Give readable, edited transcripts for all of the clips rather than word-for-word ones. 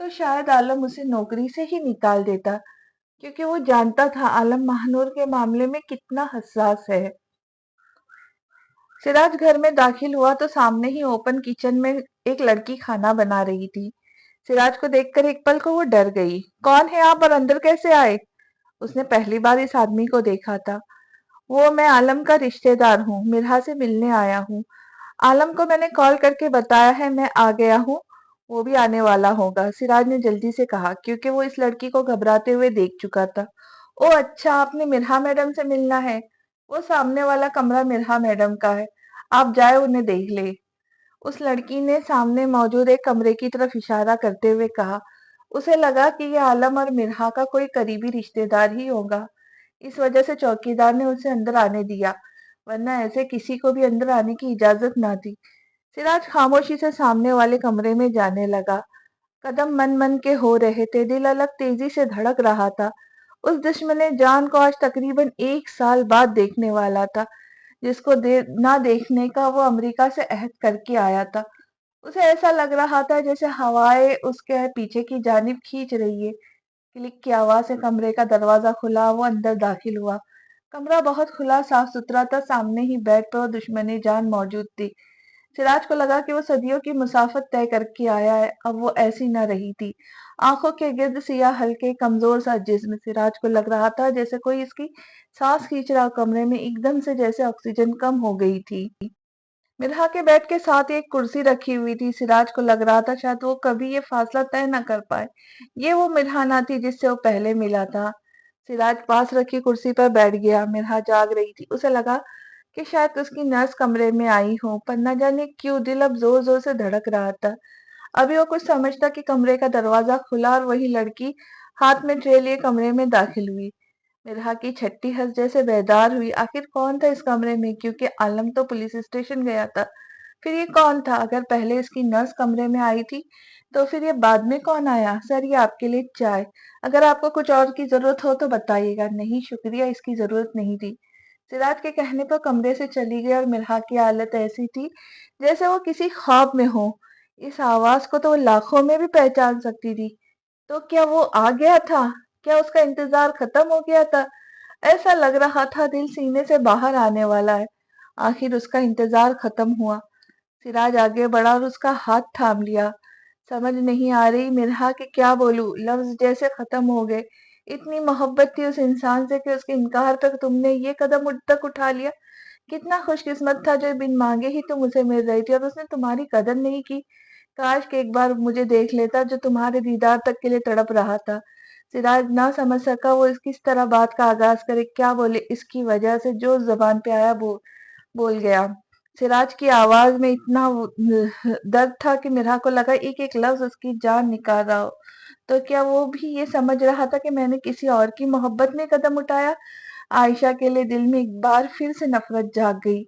تو شاید عالم اسے نوکری سے ہی نکال دیتا، کیونکہ وہ جانتا تھا عالم مہنور کے معاملے میں کتنا حساس ہے۔ سراج گھر میں داخل ہوا تو سامنے ہی اوپن کچن میں ایک لڑکی کھانا بنا رہی تھی۔ سراج کو دیکھ کر ایک پل کو وہ ڈر گئی۔ کون ہے آپ اور اندر کیسے آئے؟ اس نے پہلی بار اس آدمی کو دیکھا تھا۔ وہ میں عالم کا رشتہ دار ہوں، مرہا سے ملنے آیا ہوں۔ عالم کو میں نے کال کر کے بتایا ہے میں آ گیا ہوں، وہ بھی آنے والا ہوگا، سراج نے جلدی سے کہا، کیونکہ وہ اس لڑکی کو گھبراتے ہوئے دیکھ چکا تھا۔ او اچھا، آپ نے مرہا میڈم سے ملنا ہے؟ وہ سامنے والا کمرہ مرہا میڈم کا ہے، آپ جائے انہیں دیکھ لے۔ اس لڑکی نے سامنے موجود ایک کمرے کی طرف اشارہ کرتے ہوئے کہا۔ اسے لگا کہ یہ عالم اور مرہا کا کوئی قریبی رشتہ دار ہی ہوگا، اس وجہ سے چوکیدار نے اسے اندر آنے دیا، ورنہ ایسے کسی کو بھی اندر آنے کی اجازت نہ تھی۔ سراج خاموشی سے سامنے والے کمرے میں جانے لگا۔ قدم من من کے ہو رہے تھے، دل الگ تیزی سے دھڑک رہا تھا۔ اس دشمن جان کو آج تقریباً 1 سال بعد دیکھنے والا تھا، جس کو نہ دیکھنے کا وہ امریکہ سے عہد کر کے آیا تھا۔ اسے ایسا لگ رہا تھا جیسے ہوائیں اس کے پیچھے کی جانب کھینچ رہی ہے۔ کلک کی آواز سے کمرے کا دروازہ کھلا، وہ اندر داخل ہوا۔ کمرہ بہت کھلا صاف ستھرا تھا، سامنے ہی بیڈ پر وہ دشمن جان موجود تھی۔ سراج کو لگا کہ وہ صدیوں کی مسافت طے کر کے آیا ہے، اب وہ ایسی نہ رہی تھی۔ آنکھوں کے گرد سیاہ ہلکے کمزور سا جسم، سراج کو لگ رہا تھا جیسے کوئی اس کی سانس کھینچ رہا، کمرے میں ایک دم سے جیسے آکسیجن کم ہو گئی تھی۔ مرہا کے بیڈ کے ساتھ ایک کرسی رکھی ہوئی تھی، سراج کو لگ رہا تھا شاید وہ کبھی یہ فاصلہ طے نہ کر پائے۔ یہ وہ مرہا نہ تھی جس سے وہ پہلے ملا تھا۔ سراج پاس رکھی کرسی پر بیٹھ گیا۔ مرہا جاگ رہی تھی، اسے لگا کہ شاید اس کی نرس کمرے میں آئی ہو، پر نہ جانے کیوں دل اب زور زور سے دھڑک رہا تھا۔ ابھی وہ کچھ سمجھتا کہ کمرے کا دروازہ کھلا اور وہی لڑکی ہاتھ میں ٹرے لیے کمرے میں داخل ہوئی۔ مرہا کی چھٹی ہنس جیسے بیدار ہوئی۔ آخر کون تھا اس کمرے میں؟ کیونکہ عالم تو پولیس اسٹیشن گیا تھا، پھر یہ کون تھا؟ اگر پہلے اس کی نرس کمرے میں آئی تھی تو پھر یہ بعد میں کون آیا؟ سر، یہ آپ کے لیے چائے، اگر آپ کو کچھ اور کی ضرورت ہو تو بتائیے گا۔ نہیں شکریہ، اس کی ضرورت نہیں تھی۔ سراج کے کہنے پر کمرے سے چلی گئی اور مرہا کی حالت ایسی تھی جیسے وہ کسی خواب میں ہو۔ اس آواز کو تو وہ لاکھوں میں بھی پہچان سکتی تھی۔ تو کیا وہ آ گیا تھا؟ کیا اس کا انتظار ختم ہو گیا تھا؟ ایسا لگ رہا تھا دل سینے سے باہر آنے والا ہے۔ آخر اس کا انتظار ختم ہوا۔ سراج آگے بڑھا اور اس کا ہاتھ تھام لیا۔ سمجھ نہیں آ رہی مرہا کہ کیا بولوں، لفظ جیسے ختم ہو گئے۔ اتنی محبت تھی اس انسان سے کہ اس کے انکار پر تم نے یہ قدم تک اٹھا لیا۔ کتنا خوش قسمت تھا جو بن مانگے ہی تم اسے مل رہی تھی اور اس نے تمہاری قدر نہیں کی۔ کاش کہ ایک بار مجھے دیکھ لیتا جو تمہارے دیدار تک کے لیے تڑپ رہا تھا۔ سراج نہ سمجھ سکا وہ کس طرح بات کا آغاز کرے، کیا بولے۔ اس کی وجہ سے جو زبان پہ آیا بول گیا۔ سراج کی آواز میں اتنا درد تھا کہ مرہا کو لگا ایک ایک لفظ اس کی جان نکال رہا ہو۔ تو کیا وہ بھی یہ سمجھ رہا تھا کہ میں نے کسی اور کی محبت میں قدم اٹھایا؟ عائشہ کے لیے دل میں ایک بار پھر سے نفرت جاگ گئی۔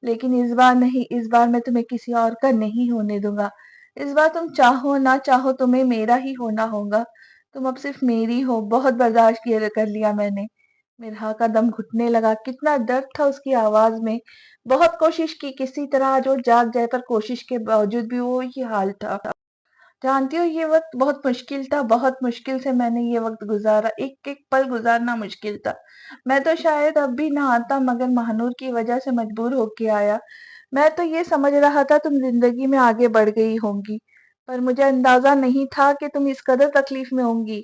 لیکن اس بار نہیں، اس بار میں تمہیں کسی اور کا نہیں ہونے دوں گا۔ اس بار تم چاہو نہ چاہو تمہیں میرا ہی ہونا ہوگا۔ تم اب صرف میری ہو۔ بہت برداشت کر لیا میں نے۔ مرہا کا دم گھٹنے لگا، کتنا درد تھا اس کی آواز میں۔ بہت کوشش کی کسی طرح آج وہ جاگ جائے، پر کوشش کے باوجود بھی وہی حال تھا۔ جانتی ہو یہ وقت بہت مشکل تھا، بہت مشکل سے میں نے یہ وقت گزارا، ایک ایک پل گزارنا مشکل تھا۔ میں تو شاید اب بھی نہ آتا، مگر مہنور کی وجہ سے مجبور ہو کے آیا۔ میں تو یہ سمجھ رہا تھا تم زندگی میں آگے بڑھ گئی ہوں گی، پر مجھے اندازہ نہیں تھا کہ تم اس قدر تکلیف میں ہوں گی،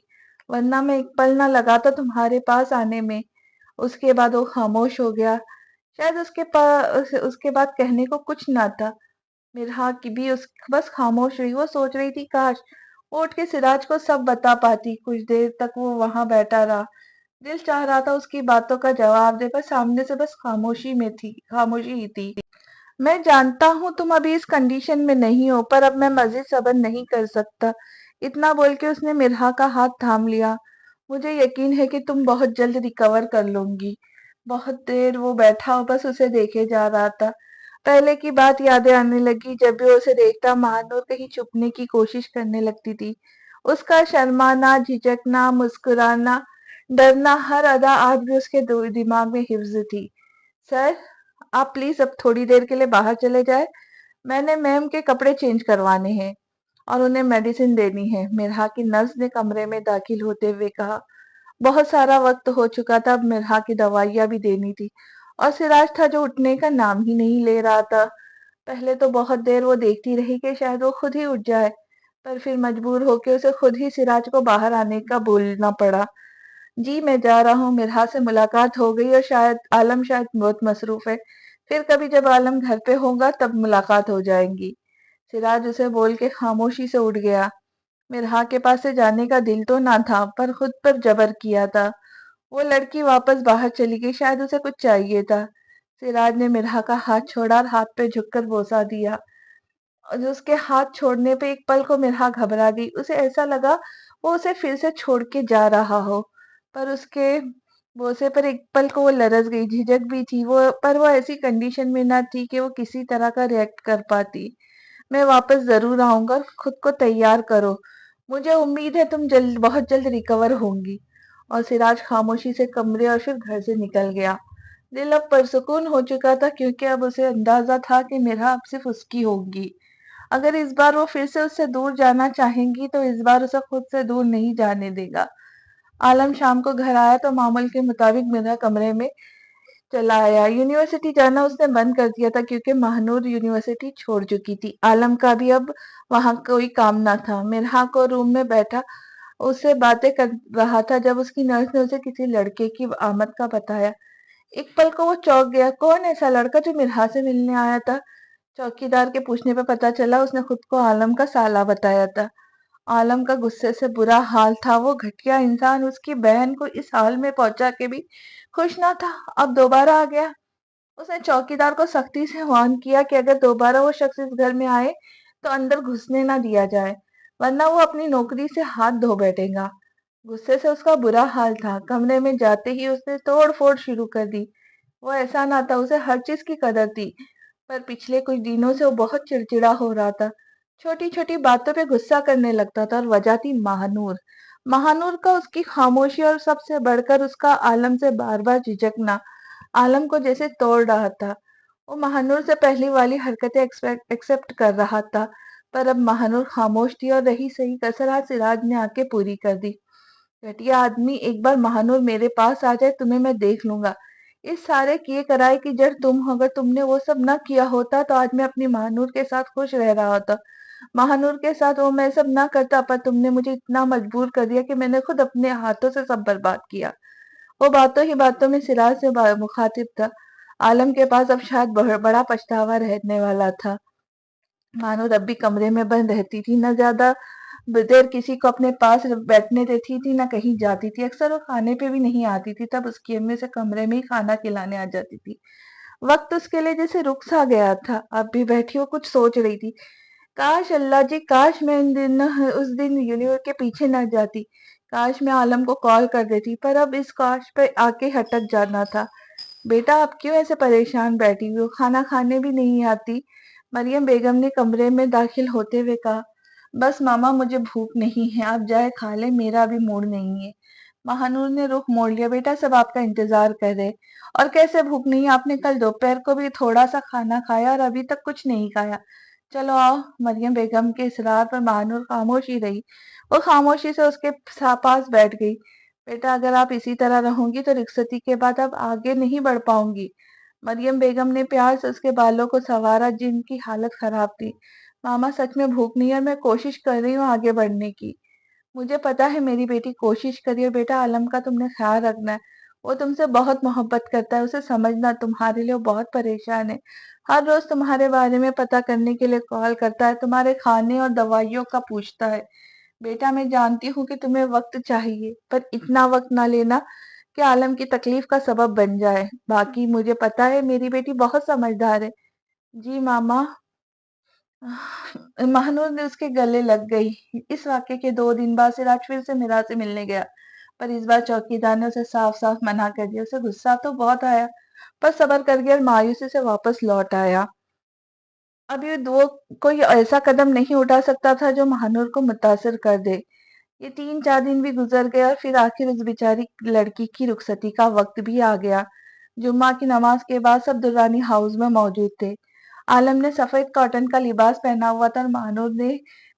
ورنہ میں ایک پل نہ لگاتا تمہارے پاس آنے میں۔ اس کے بعد وہ خاموش ہو گیا۔ شاید اس کے بعد کہنے کو کچھ نہ تھا۔ مرہا کی بھی بس خاموش رہی۔ وہ سوچ رہی تھی کاش وہ اٹھ کے سراج کو سب بتا پاتی۔ کچھ دیر تک وہ وہاں بیٹھا رہا، دل چاہ رہا تھا اس کی باتوں کا جواب دے، پر سامنے سے بس خاموشی ہی تھی۔ میں جانتا ہوں تم ابھی اس کنڈیشن میں نہیں ہو، پر اب میں مزید صبر نہیں کر سکتا۔ اتنا بول کے اس نے مرہا کا ہاتھ تھام لیا۔ مجھے یقین ہے کہ تم بہت جلد ریکور کر لوں گی۔ بہت دیر وہ بیٹھا بس اسے دیکھے جا رہا تھا۔ پہلے کی بات یادیں آنے لگی، جب بھی اسے دیکھتا مہانور کہیں چھپنے کی کوشش کرنے لگتی تھی۔ اس کا شرمانا، جھجکنا، مسکرانا، ڈرنا، ہر ادا آج بھی اس کے دماغ میں حفظ تھی۔ سر، آپ پلیز اب تھوڑی دیر کے لیے باہر چلے جائیں، میں نے میم کے کپڑے چینج کروانے ہیں۔ اور انہیں میڈیسن دینی ہے۔ مرحا کی نرس نے کمرے میں داخل ہوتے ہوئے کہا۔ بہت سارا وقت ہو چکا تھا، اب مرحا کی دوائیاں بھی دینی تھی، اور سراج تھا جو اٹھنے کا نام ہی نہیں لے رہا تھا۔ پہلے تو بہت دیر وہ دیکھتی رہی کہ شاید وہ خود ہی اٹھ جائے، پر پھر مجبور ہو کے اسے خود ہی سراج کو باہر آنے کا بولنا پڑا۔ جی میں جا رہا ہوں، مرحا سے ملاقات ہو گئی، اور عالم شاید بہت مصروف ہے، پھر کبھی جب عالم گھر پہ ہوگا تب ملاقات ہو جائیں گی۔ سراج اسے بول کے خاموشی سے اٹھ گیا۔ مرحا کے پاس سے جانے کا دل تو نہ تھا، پر خود پر جبر کیا تھا۔ وہ لڑکی واپس باہر چلی گئی، شاید اسے کچھ چاہیے تھا۔ سراج نے مرحا کا ہاتھ چھوڑا اور ہاتھ پہ جھک کر بوسہ دیا، اور اس کے ہاتھ چھوڑنے پہ ایک پل کو مرحا گھبرا گئی۔ اسے ایسا لگا وہ اسے پھر سے چھوڑ کے جا رہا ہو، پر اس کے بوسے پر ایک پل کو وہ لرز گئی، جھجک بھی تھی پر وہ ایسی کنڈیشن میں نہ تھی کہ وہ کسی طرح کا ریئیکٹ کر پاتی۔ میں واپس ضرور آؤں گا، خود کو تیار کرو، مجھے امید ہے تم بہت جلد ریکور ہوں گی۔ اور سراج خاموشی سے کمرے اور پھر گھر سے نکل گیا۔ دل اب پرسکون ہو چکا تھا، کیونکہ اب اسے اندازہ تھا کہ مرحا اب صرف اس کی ہوگی۔ اگر اس بار وہ پھر سے اس سے دور جانا چاہیں گی تو اس بار اسے خود سے دور نہیں جانے دے گا۔ عالم شام کو گھر آیا تو معمول کے مطابق مرحا کمرے میں چلا آیا۔ یونیورسٹی جانا اس نے بند کر دیا تھا، کیونکہ مہنور یونیورسٹی چھوڑ چکی تھی۔ عالم کا بھی اب وہاں کوئی کام نہ تھا۔ مرحا کو روم میں بیٹھا اس سے باتیں کر رہا تھا جب اس کی نرس نے اسے کسی لڑکے کی آمد کا بتایا۔ ایک پل کو وہ چونک گیا۔ کون ایسا لڑکا جو مرحا سے ملنے آیا تھا؟ چوکیدار کے پوچھنے پہ پتا چلا اس نے خود کو عالم کا سالہ بتایا تھا۔ عالم کا غصے سے برا حال تھا۔ وہ گھٹیا انسان اس کی بہن کو اس حال میں پہنچا کے بھی خوش نہ تھا، اب دوبارہ آ گیا۔ اس نے چوکیدار کو سختی سے وارن کیا کہ اگر دوبارہ وہ شخص اس گھر میں آئے تو اندر گھسنے نہ دیا جائے، ورنہ وہ اپنی نوکری سے ہاتھ دھو بیٹھے گا۔ غصے سے اس کا برا حال تھا۔ کمرے میں جاتے ہی اس نے توڑ پھوڑ شروع کر دی۔ وہ ایسا نہ تھا، اسے ہر چیز کی قدر تھی، پر پچھلے کچھ دنوں سے وہ بہت چڑچڑا ہو رہا تھا۔ چھوٹی چھوٹی باتوں پہ غصہ کرنے لگتا تھا، اور وجہ تھی مہانور۔ مہانور کا اس کی خاموشی، اور سب سے بڑھ کر اس کا عالم سے بار بار جھجکنا عالم کو جیسے توڑ رہا تھا۔ وہ مہانور سے پہلی والی حرکتیں ایکسپٹ کر رہا تھا، پر اب مہانور خاموش تھی، اور رہی صحیح کسر آج سراج نے آ کے پوری کر دی۔ گھٹیا آدمی، ایک بار مہانور میرے پاس آ جائے تمہیں میں دیکھ لوں گا۔ اس سارے کیے کرائے کی جڑ تم ہو۔ اگر تم نے وہ سب نہ کیا ہوتا تو آج میں اپنی مہانور کے ساتھ خوش رہ رہا ہوتا۔ مہانور کے ساتھ وہ میں سب نہ کرتا، پر تم نے مجھے اتنا مجبور کر دیا کہ میں نے خود اپنے ہاتھوں سے سب برباد کیا۔ وہ باتوں ہی باتوں میں سراج سے مخاطب تھا۔ عالم کے پاس اب شاید بڑا پچھتاوا رہنے والا تھا۔ مہانور اب بھی کمرے میں بند رہتی تھی، نہ زیادہ دیر کسی کو اپنے پاس بیٹھنے دیتی تھی، نہ کہیں جاتی تھی۔ اکثر وہ کھانے پہ بھی نہیں آتی تھی، تب اس کی امی سے کمرے میں ہی کھانا کھلانے آ جاتی تھی۔ وقت اس کے لیے جیسے رک سا گیا تھا۔ اب بھی بیٹھی وہ کچھ سوچ رہی تھی۔ کاش اللہ جی، کاش میں اس دن یونیورسٹی کے پیچھے نہ جاتی، کاش میں عالم کو کال کر دیتی، پر اب اس کاش پہ آ کے ہٹک جانا تھا۔ بیٹا آپ کیوں ایسے پریشان بیٹھی ہوئی ہو؟ کھانا کھانے بھی نہیں آتی؟ مریم بیگم نے کمرے میں داخل ہوتے ہوئے کہا۔ بس ماما مجھے بھوک نہیں ہے، آپ جائے کھا لیں، میرا بھی موڈ نہیں ہے۔ مہانور نے رخ موڑ لیا۔ بیٹا سب آپ کا انتظار کر رہے۔ اور کیسے بھوک نہیں؟ آپ نے کل دوپہر کو بھی تھوڑا سا کھانا کھایا اور ابھی تک کچھ نہیں کھایا۔ چلو آؤ۔ مریم بیگم کے اصرار پر مہانور خاموش ہی رہی۔ وہ خاموشی سے اس کے پاس بیٹھ گئی۔ بیٹا اگر آپ اسی طرح رہوں گی تو رخصتی کے بعد آپ آگے نہیں بڑھ پاؤں گی۔ مریم بیگم نے پیار سے اس کے بالوں کو سنوارا، جن کی حالت خراب تھی۔ ماما سچ میں بھوک نہیں ہے، اور میں کوشش کر رہی ہوں آگے بڑھنے کی۔ مجھے پتا ہے میری بیٹی کوشش کری ہے۔ بیٹا عالم کا تم نے خیال رکھنا ہے، وہ تم سے بہت محبت کرتا ہے، اسے سمجھنا، تمہارے لیے وہ بہت پریشان ہے، ہر روز تمہارے بارے میں پتا کرنے کے لیے کال کرتا ہے، تمہارے کھانے اور دوائیوں کا پوچھتا ہے۔ بیٹا میں جانتی ہوں کہ تمہیں وقت چاہیے، پر اتنا وقت نہ لینا کہ عالم کی تکلیف کا سبب بن جائے۔ باقی مجھے پتا ہے میری بیٹی بہت سمجھدار ہے۔ جی ماما۔ مہانور نے اس کے گلے لگ گئی۔ اس واقعے کے 2 دن بعد سراج پھر سے میرا سے ملنے گیا، پر اس بار چوکیدار نے اسے صاف صاف منع کر دیا۔ اسے غصہ تو بہت آیا، پر صبر کر گیا اور مایوسی سے واپس لوٹ آیا۔ اب یہ کوئی ایسا قدم نہیں اٹھا سکتا تھا جو مہانور کو متاثر کر دے۔ یہ 3-4 دن بھی گزر گئے، اور پھر آخر اس بیچاری لڑکی کی رخصتی کا وقت بھی آ گیا۔ جمعہ کی نماز کے بعد سب درانی ہاؤس میں موجود تھے۔ عالم نے سفید کاٹن کا لباس پہنا ہوا تھا، اور مہانور نے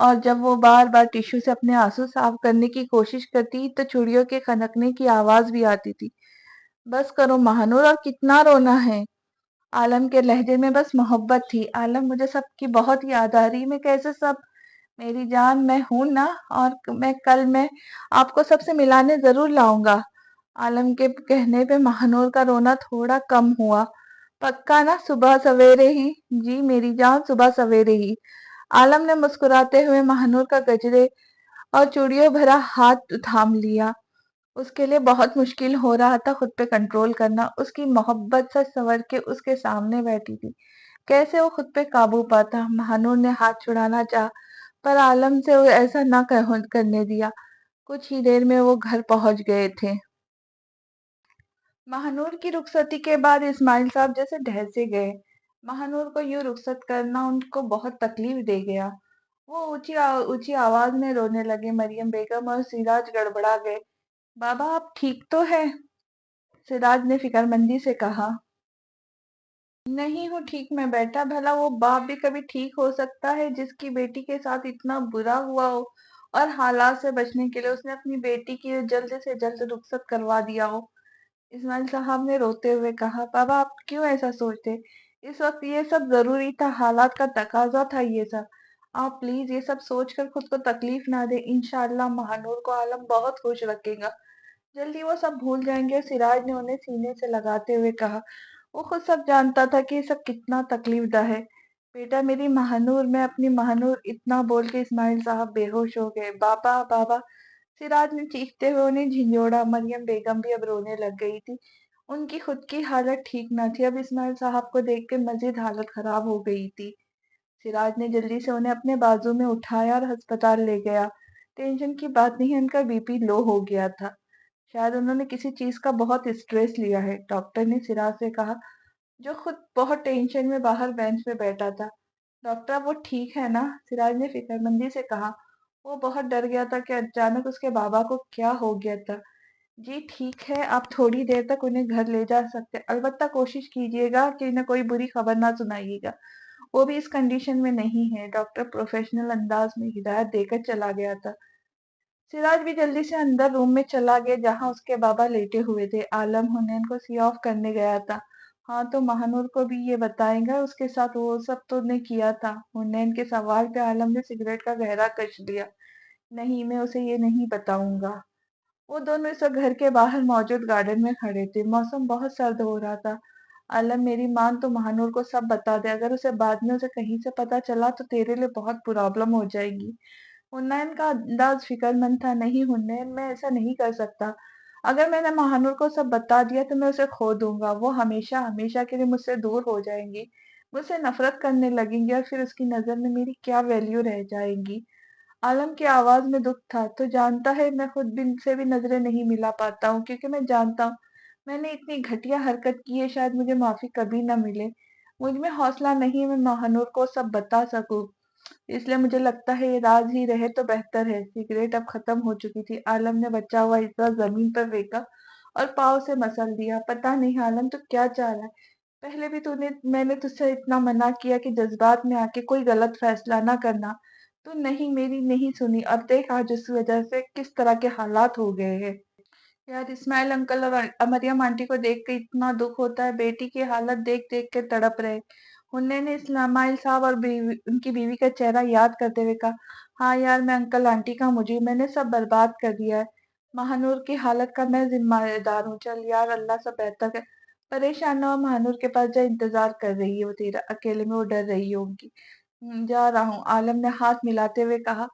اور جب وہ بار بار ٹشو سے اپنے آنسو صاف کرنے کی کوشش کرتی تو چڑیوں کے کھنکنے کی آواز بھی آتی تھی۔ بس کرو مہانور، اور کتنا رونا ہے؟ عالم کے لہجے میں بس محبت تھی۔ عالم، مجھے سب کی بہت یاد آ رہی، میں کیسے سب؟ میری جان، میں ہوں نا، اور میں آپ کو سب سے ملانے ضرور لاؤں گا۔ عالم کے کہنے پہ مہانور کا رونا تھوڑا کم ہوا۔ پکا نا؟ صبح سویرے ہی؟ جی میری جان، صبح سویرے ہی۔ عالم نے مسکراتے ہوئے مہانور کا گجرے اور چوڑیوں بھرا ہاتھ تھام لیا۔ اس کے لیے بہت مشکل ہو رہا تھا خود پہ کنٹرول کرنا۔ اس کی محبت سج سنور کے اس کے سامنے بیٹھی تھی، کیسے وہ خود پہ قابو پاتا؟ مہانور نے ہاتھ چھڑانا چاہا، پر عالم سے وہ ایسا نہ کرنے دیا۔ کچھ ہی دیر میں وہ گھر پہنچ گئے تھے۔ مہانور کی رخصتی کے بعد اسماعیل صاحب جیسے ڈھہ سے گئے۔ مہانور کو یوں رخصت کرنا ان کو بہت تکلیف دے گیا۔ وہ اونچی آواز میں رونے لگے۔ مریم بیگم اور سراج گڑبڑا گئے۔ بابا، آپ ٹھیک تو ہے؟ سراج نے فکر مندی سے کہا۔ نہیں ہوں ٹھیک میں بیٹا، بھلا وہ باپ بھی کبھی ٹھیک ہو سکتا ہے جس کی بیٹی کے ساتھ اتنا برا ہوا ہو، اور حالات سے بچنے کے لیے اس نے اپنی بیٹی کی جلد سے جلد رخصت کروا دیا ہو؟ اسماعیل صاحب نے روتے ہوئے کہا۔ بابا، آپ کیوں ایسا سوچتے؟ اس وقت یہ سب ضروری تھا، حالات کا تقاضا تھا یہ سب۔ آپ پلیز یہ سب سوچ کر خود کو تکلیف نہ دیں۔ انشاءاللہ مہانور کو عالم بہت خوش رکھے گا، جلدی وہ سب بھول جائیں گے۔ سراج نے انہیں سینے سے لگاتے ہوئے کہا۔ وہ خود سب جانتا تھا کہ یہ سب کتنا تکلیف دہ ہے۔ بیٹا میری مہانور، میں اپنی مہانور، اتنا بول کے اسماعیل صاحب بے ہوش ہو گئے۔ بابا بابا، سراج نے چیختے ہوئے انہیں جھنجھوڑا۔ مریم بیگم بھی اب رونے لگ گئی تھی۔ ان کی خود کی حالت ٹھیک نہ تھی، اب اسماعیل صاحب کو دیکھ کے مزید حالت خراب ہو گئی تھی۔ سراج نے جلدی سے انہیں اپنے بازو میں اٹھایا اور ہسپتال لے گیا۔ ٹینشن کی بات نہیں، ان کا بی پی لو ہو گیا تھا، شاید انہوں نے کسی چیز کا بہت اسٹریس لیا ہے، ڈاکٹر نے سراج سے کہا، جو خود بہت ٹینشن میں باہر بینچ پہ بیٹھا تھا۔ ڈاکٹر، وہ ٹھیک ہے نا؟ سراج نے فکر مندی سے کہا۔ وہ بہت ڈر گیا تھا کہ اچانک اس کے بابا کو کیا ہو گیا تھا۔ جی ٹھیک ہے، آپ تھوڑی دیر تک انہیں گھر لے جا سکتے، البتہ کوشش کیجیے گا کہ انہیں کوئی بری خبر نہ سنائیے گا، وہ بھی اس کنڈیشن میں نہیں ہے۔ ڈاکٹر پروفیشنل انداز میں ہدایت دے کر چلا گیا تھا۔ سراج بھی جلدی سے اندر روم میں چلا گیا جہاں اس کے بابا لیٹے ہوئے تھے۔ عالم حنین کو سی آف کرنے گیا تھا۔ ہاں تو مہانور کو بھی یہ بتائیں گا اس کے ساتھ وہ سب تو نے کیا تھا؟ حنین کے سوال پہ عالم نے سگریٹ کا گہرا کش لیا۔ نہیں، میں اسے یہ نہیں بتاؤں گا۔ وہ دونوں اس وقت گھر کے باہر موجود گارڈن میں کھڑے تھے۔ موسم بہت سرد ہو رہا تھا۔ عالم، میری مان تو مہانور کو سب بتا دے، اگر اسے بعد میں اسے کہیں سے پتا چلا تو تیرے لیے بہت پرابلم ہو جائے گی۔ حنین کا انداز فکر مند تھا۔ نہیں حنین، میں ایسا نہیں کر سکتا۔ اگر میں نے مہانور کو سب بتا دیا تو میں اسے کھو دوں گا، وہ ہمیشہ ہمیشہ کے لیے مجھ سے دور ہو جائیں گی، مجھ سے نفرت کرنے لگیں گی، اور پھر اس کی نظر میں میری کیا ویلیو رہ جائے گی؟ عالم کی آواز میں دکھ تھا۔ تو جانتا ہے میں خود بھی سے بھی نظریں نہیں ملا پاتا ہوں، کیونکہ میں جانتا ہوں میں نے اتنی گھٹیا حرکت کی ہے، شاید مجھے معافی کبھی نہ ملے۔ مجھ میں حوصلہ نہیں میں مہانور کو سب بتا سکوں، اس لیے مجھے لگتا ہے یہ راز ہی رہے تو بہتر ہے۔ سگریٹ اب ختم ہو چکی تھی۔ عالم نے بچا ہوا حصہ زمین پر پھینکا اور پاؤں سے مسل دیا۔ پتہ نہیں عالم تو کیا چاہ رہا ہے؟ پہلے بھی میں نے تجھ سے اتنا منع کیا کہ جذبات میں آ کے کوئی غلط فیصلہ نہ کرنا، تو نہیں، میری نہیں سنی۔ اب دیکھ آج اس وجہ سے کس طرح کے حالات ہو گئے ہیں۔ یار اسماعیل انکل اور مریم آنٹی کو دیکھ کے اتنا دکھ ہوتا ہے، بیٹی کی حالت دیکھ دیکھ کے تڑپ رہے۔ انہوں نے اسماعیل صاحب اور ان کی بیوی کا چہرہ یاد کرتے ہوئے کہا، ہاں یار میں انکل آنٹی کا مجرم، میں نے سب برباد کر دیا ہے۔ مہانور کی حالت کا میں ذمہ دار ہوں۔ چل یار، اللہ سب بہتر ہے، پریشان نہ ہو، مہانور کے پاس جا، انتظار کر رہی ہے وہ تیرا، اکیلے میں وہ ڈر رہی ہوگی۔ جا رہا ہوں، عالم نے ہاتھ ملاتے ہوئے کہا۔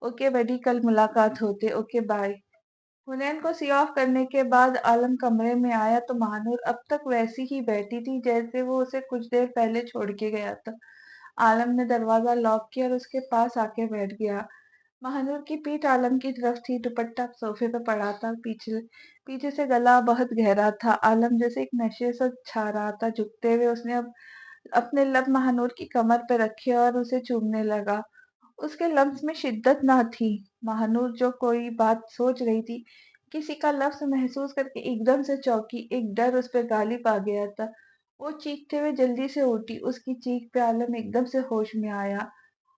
اوکے بڈی، کل ملاقات ہوتے، اوکے بائے۔ حنین کو سی آف کرنے کے بعد عالم کمرے میں آیا تو مہانور اب تک ویسی ہی بیٹھی تھی جیسے وہ اسے کچھ دیر پہلے چھوڑ کے گیا تھا۔ عالم نے دروازہ لاک کیا اور اس کے پاس آ کے بیٹھ گیا۔ مہانور کی پیٹھ عالم کی طرف تھی، دوپٹہ صوفے پہ پڑا تھا، پیچھے سے گلا بہت گہرا تھا۔ عالم جیسے ایک نشے سے چھا رہا تھا۔ جھکتے ہوئے اس نے اب اپنے لب مہانور کی کمر پہ رکھے اور اسے چومنے لگا۔ اس کے لمس میں شدت نہ تھی۔ مہانور جو کوئی بات سوچ رہی تھی، کسی کا لفظ محسوس کر کے ایک دم سے چونکی، ایک ڈر اس پہ غالب آ گیا تھا۔ وہ چیختے ہوئے جلدی سے اٹھی، اس کی چیخ پہ عالم ایک دم سے ہوش میں آیا۔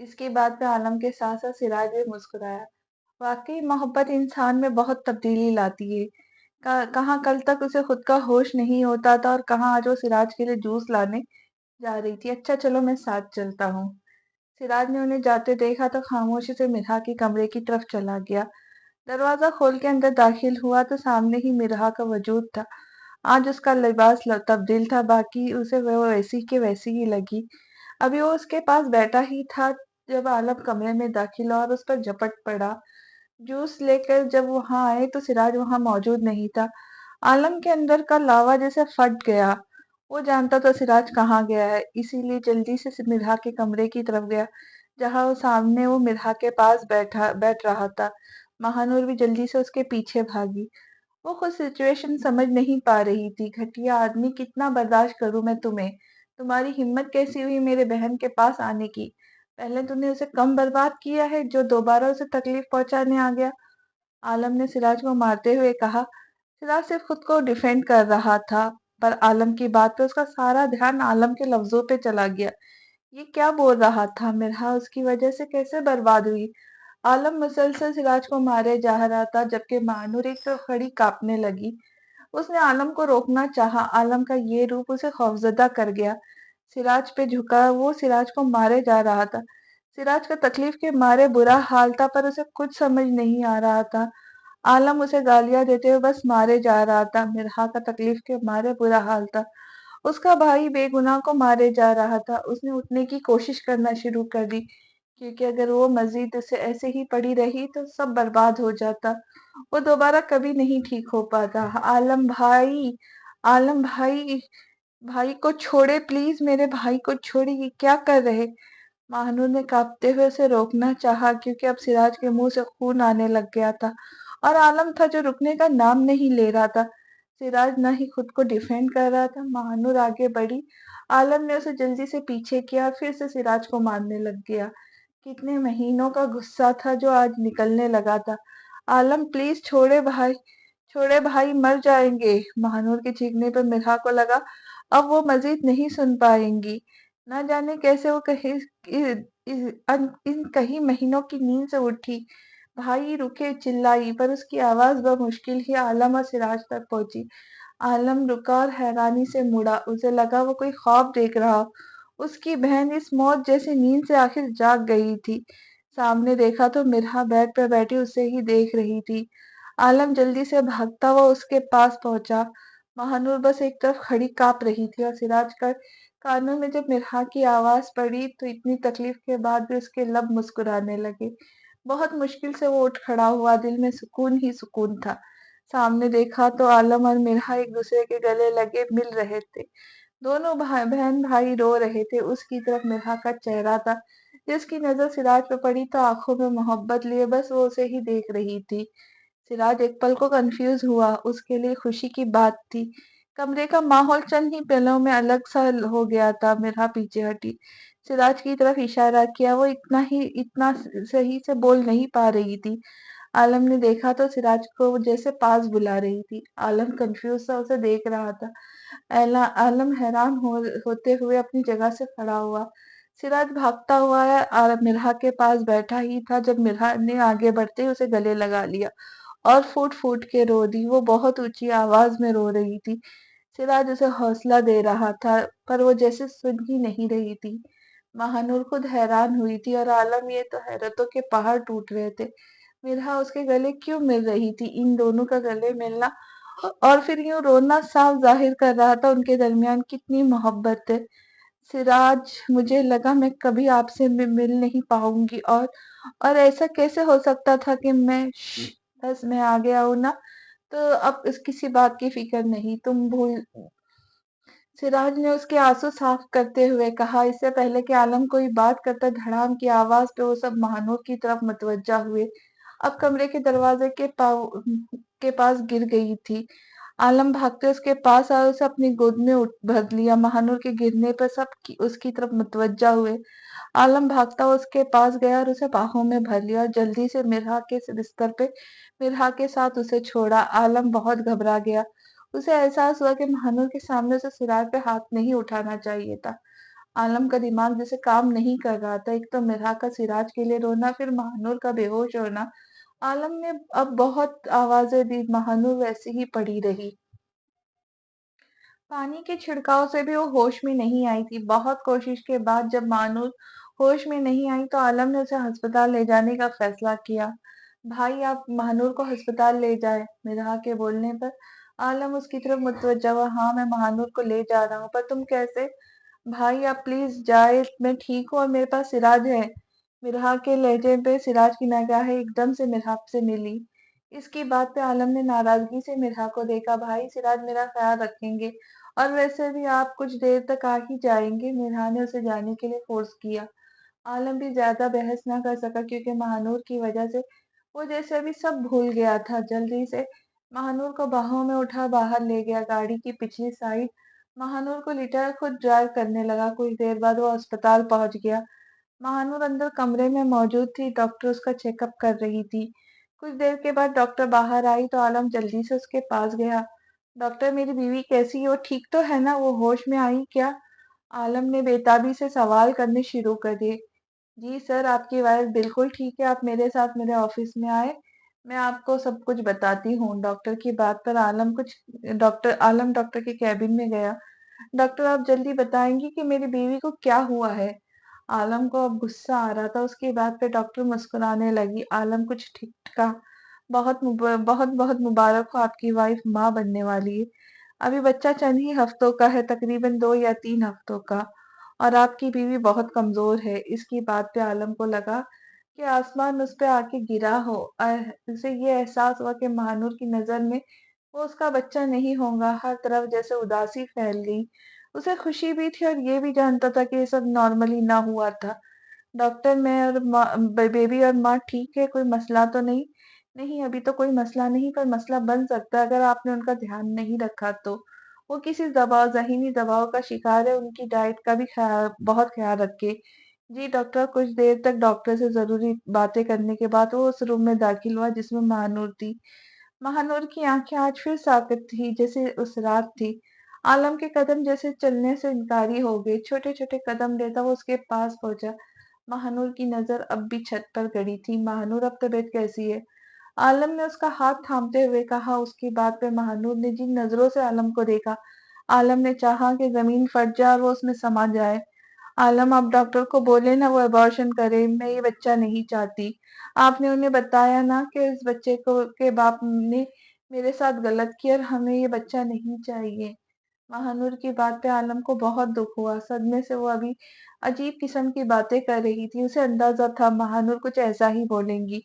اس کی بات پہ عالم کے ساتھ ساتھ سراج بھی مسکرایا۔ واقعی محبت انسان میں بہت تبدیلی لاتی ہے۔ کہاں کل تک اسے خود کا ہوش نہیں ہوتا تھا اور کہاں آج وہ سراج کے لیے جوس لانے جا رہی تھی۔ اچھا چلو میں ساتھ چلتا ہوں۔ سراج نے انہیں جاتے دیکھا تو خاموشی سے مرحا کے کمرے کی طرف چلا گیا۔ دروازہ کھول کے اندر داخل ہوا تو سامنے ہی مرحا کا وجود تھا۔ آج اس کا لباس تبدیل تھا، باقی اسے وہ ویسی کے ویسی ہی لگی۔ ابھی وہ اس کے پاس بیٹھا ہی تھا جب عالم کمرے میں داخل ہوا اور اس پر جھپٹ پڑا۔ جوس لے کر جب وہاں آئے تو سراج وہاں موجود نہیں تھا۔ عالم کے اندر کا لاوا جیسے پھٹ گیا۔ وہ جانتا تھا سراج کہاں گیا ہے، اسی لیے جلدی سے مرحا کے کمرے کی طرف گیا جہاں وہ سامنے وہ مرحا کے پاس بیٹھ رہا تھا۔ مہانور بھی جلدی سے اس کے پیچھے بھاگی۔ وہ خود سچویشن سمجھ نہیں پا رہی تھی۔ گھٹیا آدمی، کتنا برداشت کروں میں تمہیں؟ تمہاری ہمت کیسی ہوئی میرے بہن کے پاس آنے کی؟ پہلے تم نے اسے کم برباد کیا ہے جو دوبارہ اسے تکلیف پہنچانے آ گیا۔ عالم نے سراج کو مارتے ہوئے کہا۔ سراج صرف خود کو ڈیفینڈ کر رہا تھا، پر عالم کی بات پہ اس کا سارا دھیان عالم کے لفظوں پہ چلا گیا۔ یہ کیا بول رہا تھا؟ مرحا اس کی وجہ سے کیسے برباد ہوئی؟ عالم مسلسل سراج کو مارے جا رہا تھا جبکہ مانور ایک طرف کھڑی کانپنے لگی۔ اس نے عالم کو روکنا چاہا، عالم کا یہ روپ اسے خوفزدہ کر گیا۔ سراج پہ جھکا وہ سراج کو مارے جا رہا تھا۔ سراج کا تکلیف کے مارے برا حال تھا پر اسے کچھ سمجھ نہیں آ رہا تھا۔ عالم اسے گالیاں دیتے ہوئے بس مارے جا رہا تھا۔ مرحا کا تکلیف کے مارے برا حال تھا۔ اس کا بھائی بے گناہ کو مارے جا رہا تھا۔ اس نے اٹھنے کی کوشش کرنا شروع کر دی کیونکہ اگر وہ مزید اسے ایسے ہی پڑی رہی تو سب برباد ہو جاتا۔ وہ دوبارہ کبھی نہیں ٹھیک ہو پاتا۔ عالم بھائی، عالم بھائی، بھائی کو چھوڑے پلیز، میرے بھائی کو چھوڑے، یہ کیا کر رہے؟ مہانور نے کانپتے ہوئے اسے روکنا چاہا کیونکہ اب سراج کے منہ سے خون آنے لگ گیا تھا اور عالم تھا جو رکنے کا نام نہیں لے رہا تھا۔ سراج نہ ہی خود کو ڈیفینڈ کر رہا تھا۔ مہانور آگے بڑھی، عالم نے اسے جلدی سے پیچھے کیا اور پھر سے سراج کو مارنے لگ گیا۔ کتنے مہینوں کا غصہ تھا جو آج نکلنے لگا تھا۔ عالم پلیز چھوڑے بھائی، چھوڑے بھائی، مر جائیں گے۔ مہانور کے چیخنے پر مرحا کو لگا اب وہ مزید نہیں سن پائیں گی۔ نہ جانے کیسے وہ ان کئی مہینوں کی نیند سے اٹھی۔ بھائی رکے، چلائی، پر اس کی آواز بمشکل ہی عالم اور سراج تک پہنچی۔ عالم رکا اور حیرانی سے مڑا، اسے لگا وہ کوئی خواب دیکھ رہا۔ اس کی بہن اس موت جیسی نیند سے آخر جاگ گئی تھی۔ سامنے دیکھا تو مرحا بیڈ پہ بیٹھی اسے ہی دیکھ رہی تھی۔ عالم جلدی سے بھاگتا ہوا اس کے پاس پہنچا۔ مہانور بس ایک طرف کھڑی کانپ رہی تھی اور سراج کا کانوں میں جب مرحا کی آواز پڑی تو اتنی تکلیف کے بعد بھی اس کے لب مسکرانے لگے۔ بہت مشکل سے وہ اٹھ کھڑا ہوا، دل میں سکون ہی سکون تھا۔ سامنے دیکھا تو عالم اور مرحا ایک دوسرے کے گلے لگے مل رہے تھے۔ دونوں بہن بھائی رو رہے تھے۔ اس کی طرف مرحا کا چہرہ تھا، جس کی نظر سراج پہ پڑی تو آنکھوں میں محبت لیے بس وہ اسے ہی دیکھ رہی تھی۔ سراج ایک پل کو کنفیوز ہوا، اس کے لیے خوشی کی بات تھی۔ کمرے کا ماحول چند ہی پلوں میں الگ سا ہو گیا تھا۔ مرحا پیچھے ہٹی، سراج کی طرف اشارہ کیا۔ وہ اتنا صحیح سے بول نہیں پا رہی تھی۔ عالم نے دیکھا تو سراج کو جیسے پاس بلا رہی تھی۔ عالم کنفیوز سا اسے دیکھ رہا تھا۔ عالم حیران ہوتے ہوئے اپنی جگہ سے کھڑا ہوا۔ سراج بھاگتا ہوا مرحا کے پاس بیٹھا ہی تھا جب مرحا نے آگے بڑھتے اسے گلے لگا لیا اور پھوٹ پھوٹ کے رو دی۔ وہ بہت اونچی آواز میں رو رہی تھی۔ سراج اسے حوصلہ دے رہا تھا پر وہ جیسے سن ہی نہیں رہی تھی۔ مہانور خود حیران ہوئی تھی اور عالم، یہ تو حیرتوں کے پہاڑ ٹوٹ رہے تھے۔ مرحا اس کے گلے کیوں مل رہی تھی؟ ان دونوں کا گلے ملنا اور پھر یوں رونا صاف ظاہر کر رہا تھا ان کے درمیان کتنی محبت ہے۔ سراج، مجھے لگا میں کبھی آپ سے مل نہیں پاؤں گی اور ایسا کیسے ہو سکتا تھا کہ بس میں آ گیا ہوں نا، تو اب کسی بات کی فکر نہیں، تم بھول۔ سراج نے اس کے آنسو صاف کرتے ہوئے کہا۔ اس سے پہلے کہ عالم کوئی بات کرتا، دھڑام کی آواز پہ وہ سب مہانور کی طرف متوجہ ہوئے۔ اب کمرے کے دروازے کے پاس گر گئی تھی۔ عالم بھاگتے اس کے پاس آئے، اسے اپنی گود میں بھر لیا۔ مہانور کے گرنے پر سب اس کی طرف متوجہ ہوئے۔ عالم بھاگتا اس کے پاس گیا اور اسے باہوں میں بھر لیا اور جلدی سے مرحا کے بستر پہ مرحا کے ساتھ اسے چھوڑا۔ عالم بہت گھبرا گیا۔ اسے احساس ہوا کہ مہانور کے سامنے اسے سراج پہ ہاتھ نہیں اٹھانا چاہیے تھا۔ عالم کا دماغ جیسے کام نہیں کر رہا تھا، ایک تو مرحا کا سراج کے لیے رونا، پھر مہانور کا بے ہوش ہونا۔ عالم نے اب بہت آوازیں دی، مہانور ویسے ہی پڑی رہی۔ پانی کے چھڑکاؤ سے بھی وہ ہوش میں نہیں آئی تھی۔ بہت کوشش کے بعد جب مہانور ہوش میں نہیں آئی تو عالم نے اسے ہسپتال لے جانے کا فیصلہ کیا۔ بھائی آپ مہانور کو ہسپتال لے جائے، مرحا کے بولنے پر عالم اس کی طرف متوجہ ہوا۔ ہاں میں مہانور کو لے جا رہا ہوں، پر تم کیسے؟ بھائی آپ پلیز جائے، میں ٹھیک ہوں اور میرے پاس سراج ہے۔ مرحا کے لہجے پہ سراج کی نگاہیں ایک دم سے مرحا سے ملی۔ اس کی بات پہ عالم نے ناراضگی سے مرحا کو دیکھا۔ بھائی سراج میرا خیال رکھیں گے، اور ویسے بھی آپ کچھ دیر تک آ ہی جائیں گے۔ مرحا نے اسے جانے کے لیے فورس کیا۔ عالم بھی زیادہ بحث نہ کر سکا کیونکہ مہانور کی وجہ سے وہ جیسے ابھی سب بھول گیا تھا۔ جلدی سے مہانور کو باہوں میں اٹھا باہر لے گیا گاڑی کی پچھلی سائڈ۔ مہانور کو لٹا خود ڈرائیو کرنے لگا۔ کچھ دیر بعد وہ اسپتال پہنچ گیا۔ مہانور اندر کمرے میں موجود تھی، ڈاکٹر اس کا چیک اپ کر رہی تھی۔ کچھ دیر کے بعد ڈاکٹر باہر آئی تو عالم جلدی سے اس کے پاس گیا۔ ڈاکٹر میری بیوی کیسی ہے؟ وہ ٹھیک تو ہے نا؟ وہ ہوش میں آئی کیا؟ عالم نے بےتابی سے سوال کرنے شروع کر دیے۔ جی سر، آپ کی وائف بالکل ٹھیک ہے، آپ میرے ساتھ میرے آفس میں آئے، میں آپ کو سب کچھ بتاتی ہوں۔ ڈاکٹر کی بات پر عالم ڈاکٹر کے کیبن میں گیا۔ ڈاکٹر آپ جلدی بتائیں گی کہ میری بیوی کو کیا ہوا ہے؟ عالم کو اب غصہ آ رہا تھا۔ اس کی بات پہ ڈاکٹر مسکرانے لگی۔ عالم کچھ ٹھیک ٹھاک، بہت بہت مبارک ہو، آپ کی وائف ماں بننے والی ہے۔ ابھی بچہ چند ہی ہفتوں کا ہے، تقریباً 2 یا 3 ہفتوں کا، اور آپ کی بیوی بہت کمزور ہے۔ اس کی بات پہ عالم کو لگا کہ آسمان اس پہ آ کے گرا ہو۔ اسے یہ احساس ہوا کہ مہانور کی نظر میں وہ اس کا بچہ نہیں ہوگا۔ ہر طرف جیسے اداسی پھیل گئی۔ اسے خوشی بھی تھی اور یہ بھی جانتا تھا کہ یہ سب نارملی نہ ہوا تھا۔ ڈاکٹر میں اور بیبی اور ماں ٹھیک ہے، کوئی مسئلہ تو نہیں؟ نہیں ابھی تو کوئی مسئلہ نہیں، پر مسئلہ بن سکتا ہے اگر آپ نے ان کا دھیان نہیں رکھا تو۔ وہ کسی ذہنی دباؤ کا شکار ہے، ان کی ڈائٹ کا بھی بہت خیال رکھے۔ جی ڈاکٹر۔ کچھ دیر تک ڈاکٹر سے ضروری باتیں کرنے کے بعد وہ اس روم میں داخل ہوا جس میں مہانور تھی۔ مہانور کی آنکھیں آج پھر ساکت تھی جیسے اس رات تھی۔ عالم کے قدم جیسے چلنے سے انکاری ہو گئے۔ چھوٹے چھوٹے قدم لیتا وہ اس کے پاس پہنچا۔ مہانور کی نظر اب بھی چھت پر گڑی تھی۔ مہانور اب طبیعت کیسی ہے؟ عالم نے اس کا ہاتھ تھامتے ہوئے کہا۔ اس کی بات پہ مہانور نے جن نظروں سے عالم کو دیکھا، عالم نے چاہا کہ زمین پھٹ جائے اور وہ اس میں سما جائے۔ عالم آپ ڈاکٹر کو بولے نا وہ ابارشن کرے، میں یہ بچہ نہیں چاہتی۔ آپ نے انہیں بتایا نا کہ اس بچے کے باپ نے میرے ساتھ غلط کیا اور ہمیں یہ بچہ نہیں چاہیے۔ مہانور کی بات پہ عالم کو بہت دکھ ہوا۔ صدمے سے وہ ابھی عجیب قسم کی باتیں کر رہی تھی۔ اسے اندازہ تھا مہانور کچھ ایسا ہی بولیں گی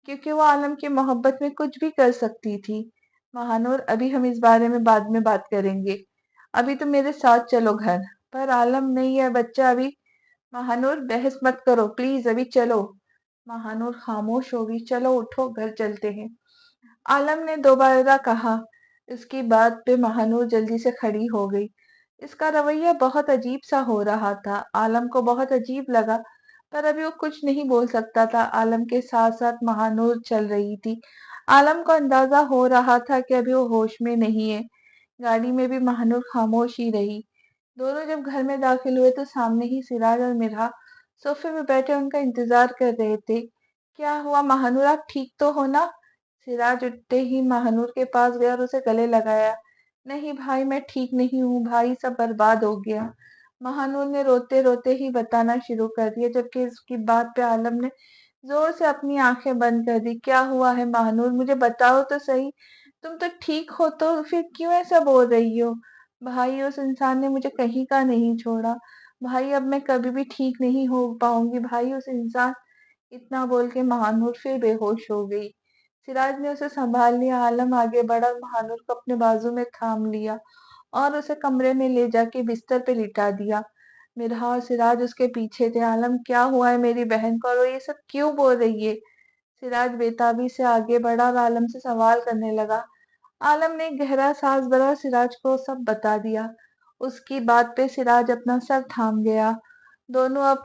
کیونکہ وہ عالم کی محبت میں کچھ بھی کر سکتی تھی۔ مہانور ابھی ہم اس بارے میں بعد میں بات کریں گے، ابھی تم میرے ساتھ چلو گھر۔ پر عالم نہیں ہے بچہ ابھی۔ مہانور بحث مت کرو پلیز، ابھی چلو۔ مہانور خاموش ہو گئی۔ چلو اٹھو گھر چلتے ہیں، عالم نے دوبارہ کہا۔ اس کی بات پہ مہانور جلدی سے کھڑی ہو گئی۔ اس کا رویہ بہت عجیب سا ہو رہا تھا۔ عالم کو بہت عجیب لگا، پر ابھی وہ کچھ نہیں بول سکتا تھا۔ عالم کے ساتھ ساتھ مہانور چل رہی تھی۔ عالم کو اندازہ ہو رہا تھا کہ ابھی وہ ہوش میں نہیں ہے۔ گاڑی میں بھی مہانور خاموش ہی رہی۔ دونوں جب گھر میں داخل ہوئے تو سامنے ہی سراج اور مرحا صوفے میں بیٹھے ان کا انتظار کر رہے تھے۔ کیا ہوا مہانور، آپ ٹھیک تو ہو نا؟ سراج اٹھتے ہی مہانور کے پاس گیا اور اسے گلے لگایا۔ نہیں بھائی میں ٹھیک نہیں ہوں، بھائی سب برباد ہو گیا۔ مہانور نے روتے روتے ہی بتانا شروع کر دیا، جبکہ اس کی بات پہ عالم نے زور سے اپنی آنکھیں بند کر دی۔ کیا ہوا ہے مہانور، مجھے بتاؤ تو صحیح، تم تو ٹھیک ہو تو پھر کیوں ایسا بول رہی ہو؟ بھائی اس انسان نے مجھے کہیں کا نہیں چھوڑا، بھائی اب میں کبھی بھی ٹھیک نہیں ہو پاؤں گی بھائی اس انسان۔ اتنا بول کے مہانور پھر بے ہوش ہو گئی۔ سراج نے اسے سنبھال لیا۔ عالم آگے بڑھا، مہانور کو اپنے بازو میں تھام لیا اور اسے کمرے میں لے جا کے بستر پہ لٹا دیا۔ مرحا اور سراج اس کے پیچھے تھے۔ عالم کیا ہوا ہے میری بہن کو اور وہ یہ سب کیوں بول رہی ہے؟ سراج بےتابی سے آگے بڑھا اور عالم سے سوال کرنے لگا۔ عالم نے گہرا سانس بھرا اور سراج کو سب بتا دیا۔ اس کی بات پہ سراج اپنا سر تھام گیا۔ دونوں اب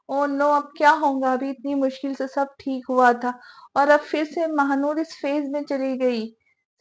او نو اب کیا ہوگا، ابھی اتنی مشکل سے سب ٹھیک ہوا تھا اور اب پھر سے مہانور اس فیز میں چلی گئی۔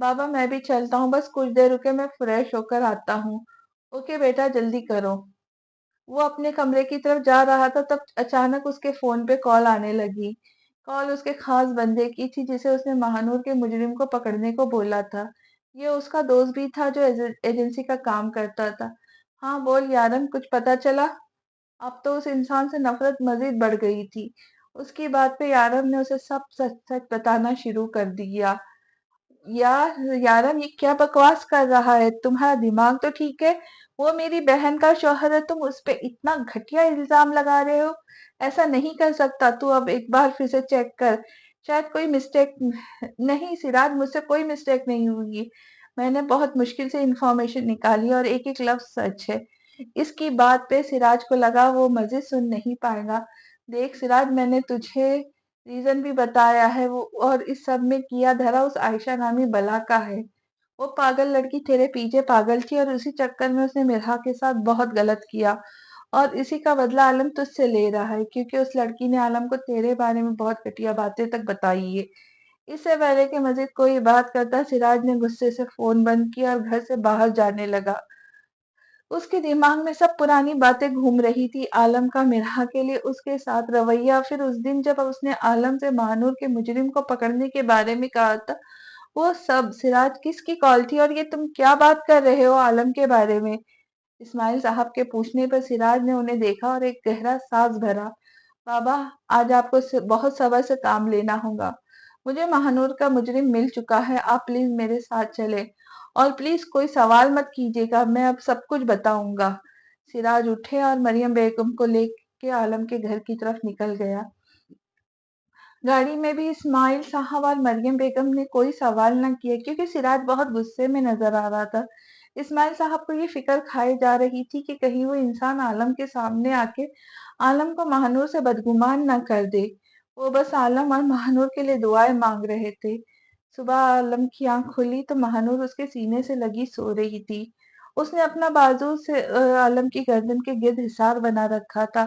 بابا میں بھی چلتا ہوں، بس کچھ دیر رکے، میں فریش ہو کر آتا ہوں۔ اوکے بیٹا جلدی کرو۔ وہ اپنے کمرے کی طرف جا رہا تھا، تب اچانک اس کے فون پہ کال آنے لگی۔ کال اس کے خاص بندے کی تھی جسے اس نے مہانور کے مجرم کو پکڑنے کو بولا تھا۔ یہ اس کا دوست بھی تھا جو ایجنسی کا کام کرتا تھا۔ ہاں بول یارم، کچھ پتا چلا؟ اب تو اس انسان سے نفرت مزید بڑھ گئی تھی۔ اس کی بات پہ یارم نے اسے سب سچ سچ بتانا شروع کر دیا۔ یارم یہ کیا بکواس کر رہا ہے؟ تمہارا دماغ تو ٹھیک ہے؟ وہ میری بہن کا شوہر ہے، تم اس پہ اتنا گھٹیا الزام لگا رہے ہو؟ ایسا نہیں کر سکتا تو، اب ایک بار پھر سے چیک کر، شاید کوئی مسٹیک۔ نہیں سراج، مجھ سے کوئی مسٹیک نہیں ہوئی، میں نے بہت مشکل سے انفارمیشن نکالی اور ایک ایک لفظ سچ ہے۔ اس کی بات پہ سراج کو لگا وہ مزید سن نہیں پائے گا۔ دیکھ سراج، میں نے تجھے ریزن بھی بتایا ہے، اور اس سب میں کیا دھرا اس عائشہ نامی بلا کا ہے۔ وہ پاگل لڑکی تیرے پیچھے پاگل تھی، اور اسی چکر میں اس نے مرحا کے ساتھ بہت غلط کیا، اور اسی کا بدلہ عالم تجھ سے لے رہا ہے، کیونکہ اس لڑکی نے عالم کو تیرے بارے میں بہت گھٹیا باتیں تک بتائی ہے۔ اس سے پہلے کہ مزید کوئی بات کرتا، سراج نے غصے سے فون بند کیا اور گھر سے باہر جانے لگا۔ اس کے دماغ میں سب پرانی باتیں گھوم رہی تھی، عالم کا مرحا کے لیے اس کے ساتھ رویہ، پھر اس دن جب اس نے عالم سے مہانور کے مجرم کو پکڑنے کے بارے میں کہا تھا، وہ سب۔ سراج، کس کی کال تھی اور یہ تم کیا بات کر رہے ہو عالم کے بارے میں؟ اسماعیل صاحب کے پوچھنے پر سراج نے انہیں دیکھا اور ایک گہرا سانس بھرا۔ بابا، آج آپ کو بہت صبر سے کام لینا ہوگا۔ مجھے مہانور کا مجرم مل چکا ہے، آپ پلیز میرے ساتھ چلیں، اور پلیز کوئی سوال مت کیجیے گا، میں اب سب کچھ بتاؤں گا۔ سراج اٹھے اور مریم بیگم کو لے کے عالم کے گھر کی طرف نکل گیا۔ گاڑی میں بھی اسماعیل صاحب اور مریم بیگم نے کوئی سوال نہ کیا، کیونکہ سراج بہت غصے میں نظر آ رہا تھا۔ اسماعیل صاحب کو یہ فکر کھائی جا رہی تھی کہ کہیں وہ انسان عالم کے سامنے آ کے عالم کو مہانور سے بدگمان نہ کر دے۔ وہ بس عالم اور مہانور کے لیے دعائیں مانگ رہے تھے۔ صبح عالم کی آنکھ کھلی تو مہانور اس کے سینے سے لگی سو رہی تھی۔ اس نے اپنا بازو سے عالم کی گردن کے گرد حصار بنا رکھا تھا،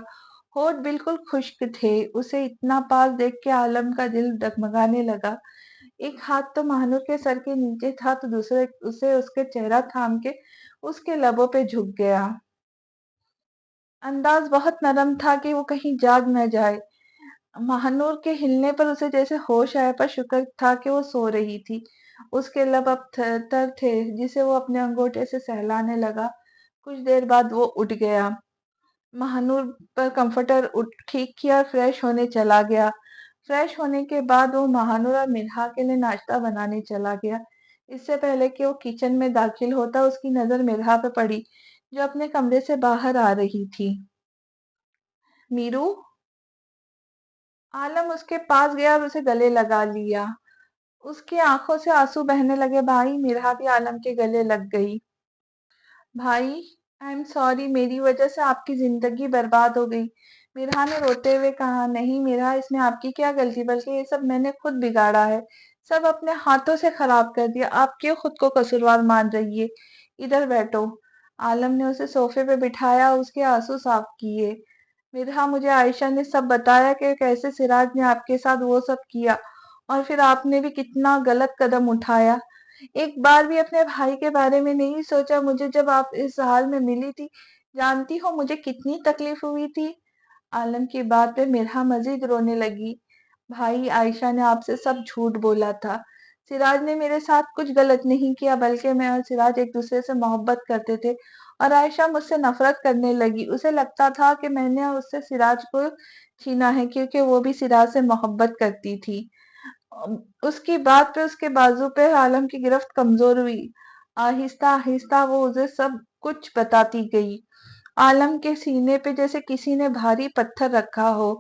ہونٹ بالکل خشک تھے۔ اسے اتنا پاس دیکھ کے عالم کا دل ڈگمگانے لگا۔ ایک ہاتھ تو مہانور کے سر کے نیچے تھا تو دوسرے اسے اس کے چہرہ تھام کے اس کے لبوں پہ جھک گیا۔ انداز بہت نرم تھا کہ وہ کہیں جاگ نہ جائے۔ مہانور کے ہلنے پر اسے جیسے ہوش آیا، پر شکر تھا کہ وہ سو رہی تھی۔ اس کے لب اب تر تھے جسے وہ اپنے انگوٹھے سے سہلانے لگا۔ کچھ دیر بعد وہ اٹھ گیا، مہانور پر کمفرٹر ٹھیک کیا اور فریش ہونے چلا گیا۔ فریش ہونے کے بعد وہ مہانور اور مرحا کے لیے ناشتہ بنانے چلا گیا۔ اس سے پہلے کہ وہ کچن میں داخل ہوتا، اس کی نظر مرحا پہ پڑی جو اپنے کمرے سے باہر آ رہی تھی۔ میرو؟ عالم اس کے پاس گیا اور اسے گلے لگا لیا۔ اس کی آنکھوں سے آنسو بہنے لگے۔ بھائی، مرحا بھی عالم کے گلے لگ گئی۔ بھائی، آئی ایم سوری، میری وجہ سے آپ کی زندگی برباد ہو گئی، مرحا نے روتے ہوئے کہا۔ نہیں مرحا، اس میں آپ کی کیا غلطی، بلکہ یہ سب میں نے خود بگاڑا ہے، سب اپنے ہاتھوں سے خراب کر دیا۔ آپ کیوں خود کو قصوروار مان رہی ہے؟ ادھر بیٹھو۔ عالم نے اسے صوفے پہ بٹھایا، اس کے آنسو صاف کیے۔ مرحا، مجھے عائشہ نے سب بتایا کہ کیسے سراج نے آپ کے ساتھ وہ سب کیا، اور پھر آپ نے بھی کتنا غلط قدم اٹھایا۔ ایک بار بھی اپنے بھائی کے بارے میں نہیں سوچا۔ مجھے جب آپ اس حال میں ملی تھی، جانتی ہو مجھے کتنی تکلیف ہوئی تھی؟ عالم کی بات پہ مرحا مزید رونے لگی۔ بھائی، عائشہ نے آپ سے سب جھوٹ بولا تھا، سراج نے میرے ساتھ کچھ غلط نہیں کیا، بلکہ میں اور سراج ایک دوسرے سے محبت کرتے تھے، اور عائشہ مجھ سے نفرت کرنے لگی۔ اسے لگتا تھا کہ میں نے اس سے سراج کو چھینا ہے، کیونکہ وہ بھی سراج سے محبت کرتی تھی۔ اس کی بات پہ اس کے بازو پہ عالم کی گرفت کمزور ہوئی۔ آہستہ آہستہ وہ اسے سب کچھ بتاتی گئی، عالم کے سینے پہ جیسے کسی نے بھاری پتھر رکھا ہو۔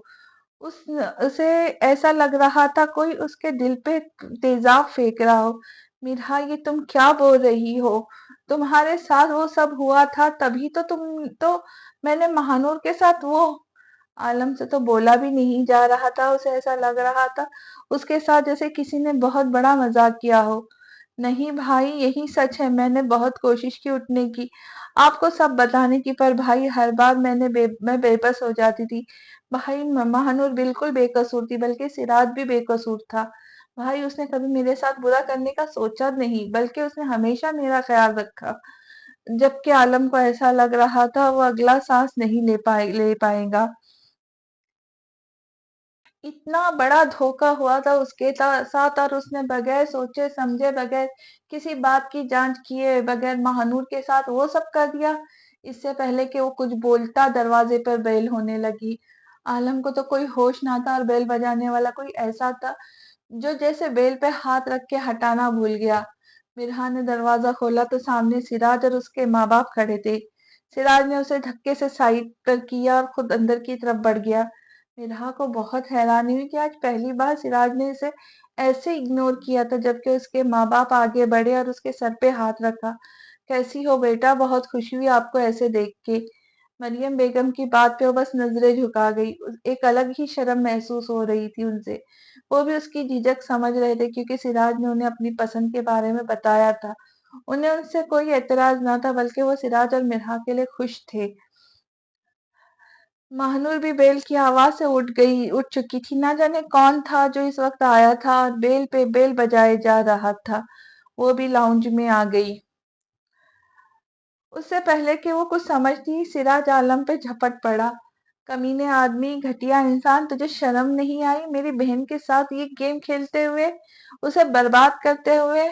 اسے ایسا لگ رہا تھا کوئی اس کے دل پہ تیزاب پھینک رہا ہو۔ مرحا، یہ تم کیا بول رہی ہو؟ تمہارے ساتھ وہ سب ہوا تھا، تبھی تو میں نے مہانور کے ساتھ وہ… عالم سے تو بولا بھی نہیں جا رہا تھا، اسے ایسا لگ رہا تھا اس کے ساتھ جیسے کسی نے بہت بڑا مذاق کیا ہو۔ نہیں بھائی، یہی سچ ہے، میں نے بہت کوشش کی اٹھنے کی، آپ کو سب بتانے کی، پر بھائی ہر بار میں بے بس ہو جاتی تھی۔ بھائی، مہانور بالکل بے قصور تھی، بلکہ سراج بھی بے قصور تھا۔ بھائی اس نے کبھی میرے ساتھ برا کرنے کا سوچا نہیں، بلکہ اس نے ہمیشہ میرا خیال رکھا۔ جبکہ عالم کو ایسا لگ رہا تھا وہ اگلا سانس نہیں لے پائے گا۔ اتنا بڑا دھوکا ہوا تھا اس کے ساتھ، اور اس نے بغیر سوچے سمجھے، بغیر کسی بات کی جانچ کیے بغیر مہانور کے ساتھ وہ سب کر دیا۔ اس سے پہلے کہ وہ کچھ بولتا دروازے پر بیل ہونے لگی۔ عالم کو تو کوئی ہوش نہ تھا، اور بیل بجانے والا کوئی ایسا تھا جو جیسے بیل پہ ہاتھ رکھ کے ہٹانا بھول گیا۔ مرہا نے دروازہ کھولا تو سامنے سراج اور اس کے ماں باپ کھڑے تھے۔ سراج نے اسے دھکے سے سائڈ پر کیا اور خود اندر کی طرف بڑھ گیا۔ مرہا کو بہت حیرانی ہوئی کہ آج پہلی بار سراج نے اسے ایسے اگنور کیا تھا، جبکہ اس کے ماں باپ آگے بڑھے اور اس کے سر پہ ہاتھ رکھا۔ کیسی ہو بیٹا؟ بہت خوشی ہوئی آپ کو ایسے دیکھ کے۔ مریم بیگم کی بات پہ وہ بس نظریں جھکا گئی۔ ایک الگ ہی شرم محسوس ہو رہی تھی ان سے۔ وہ بھی اس کی جھجک سمجھ رہے تھے، کیونکہ سراج نے انہیں اپنی پسند کے بارے میں بتایا تھا۔ انہیں ان سے کوئی اعتراض نہ تھا، بلکہ وہ سراج اور مرہا کے لیے خوش تھے۔ مہنور بھی بیل کی آواز سے اٹھ چکی تھی۔ نہ جانے کون تھا جو اس وقت آیا تھا اور بیل پہ بیل بجائے جا رہا تھا۔ وہ بھی لاؤنج میں آ گئی۔ اس سے پہلے کہ وہ کچھ سمجھتی، سراج عالم پہ جھپٹ پڑا۔ کمینے آدمی، گھٹیا انسان، تجھے شرم نہیں آئی میری بہن کے ساتھ یہ گیم کھیلتے ہوئے، اسے برباد کرتے ہوئے؟